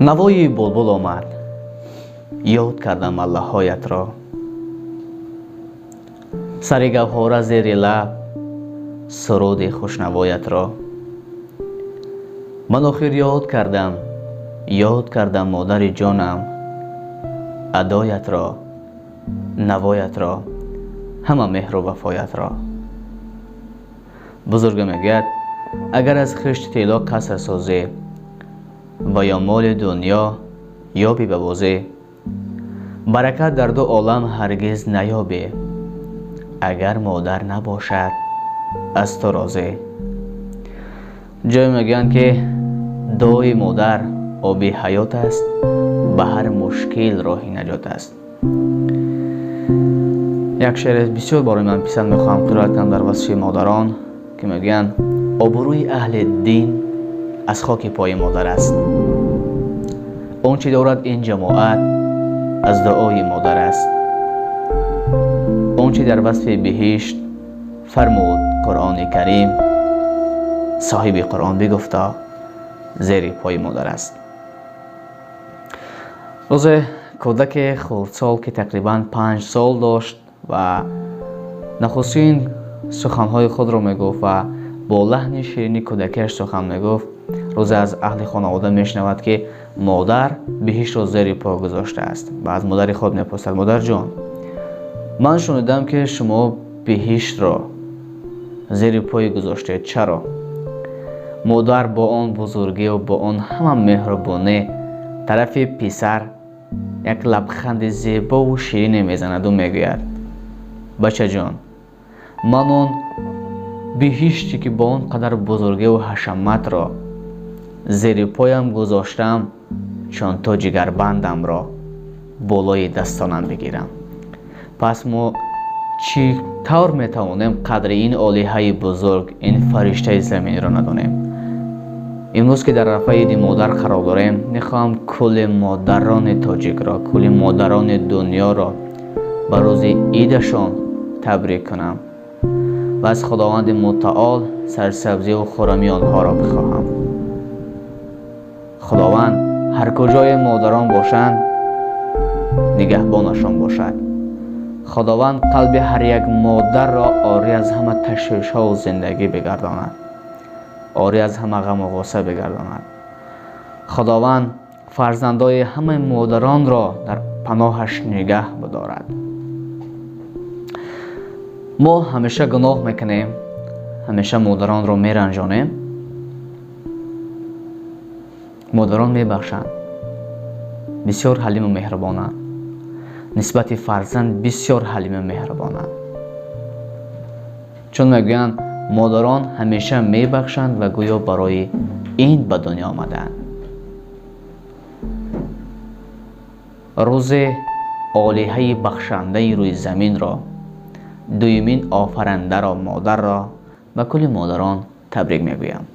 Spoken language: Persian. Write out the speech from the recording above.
نوای بلبل آمد، یاد کردم الله‌هایت را. سر گوهر زیر لب، سرود خوشنوایت را. من آخر یاد کردم مادر جانم، ادایت را، نوایت را، همه مهر و وفایت را. بزرگ میگد اگر از خشت طلا قصر سازی و یا مال دنیا یابی ببازی، برکت در دو عالم هرگز نیابی اگر مادر نباشد از تو راضی. جای میگن که دعای مادر آبی حیات است، به هر مشکل راهی نجات است. یک شعر بسیار برای من پسند میخوام قرائت کنم در وصف مادران که میگن آبروی اهل دین از خاک پای مادر است. اون چی دارد این جماعت از دعای مادر است. اون چی در وصف بهشت فرمود قرآن کریم، صاحب قرآن بگفتا زیر پای مادر است. روز کودک خردسال که تقریبا 5 سال داشت و نخستین سخنهای خود را میگفت و با لحن شیرین کودکش سخن میگفت، روز از اهل خانواده میشنود که مادر بهشت را زیر پا گذاشته است و از مادر خود میپرسد مادر جان، من شنیدم که شما بهشت را زیر پای گذاشته، چرا؟ مادر با آن بزرگی و با آن همه مهربانی طرف پسر یک لبخند زیبا و شیرین میزند و میگوید بچه جان، من آن بهشتی که با آن قدر بزرگی و حشمت را زیر پایم گذاشتم چون تا جگربندم را بالای دستانم بگیرم. پس ما چی طور میتوانیم قدر این آلیه بزرگ، این فرشته زمین را ندانیم؟ امروز که در رفع عید مادر قرار داریم، میخوام کل مادران تاجیک را، کل مادران دنیا را به روز عیدشان تبریک کنم و از خداوند متعال سرسبزی و خرمی آنها را بخواهم. خداوند هر کجای مادران باشند نگهبانشان باشد. خداوند قلب هر یک مادر را آری از همه تشویش ها و زندگی بگرداند، آری از همه غم و غصه بگرداند. خداوند فرزندای همه مادران را در پناهش نگه بدارد. ما همیشه گناه میکنیم، همیشه مادران را میرنجانیم. مادران میبخشند، بسیار حلیم و مهربانند، نسبت فرزند بسیار حلیم و مهربانند. چون میگویند مادران همیشه میبخشند و گویا برای این به دنیا آمدند. روز آلیه بخشنده روی زمین را، دویمین آفرنده را، مادر را، و کل مادران تبریک میگویم.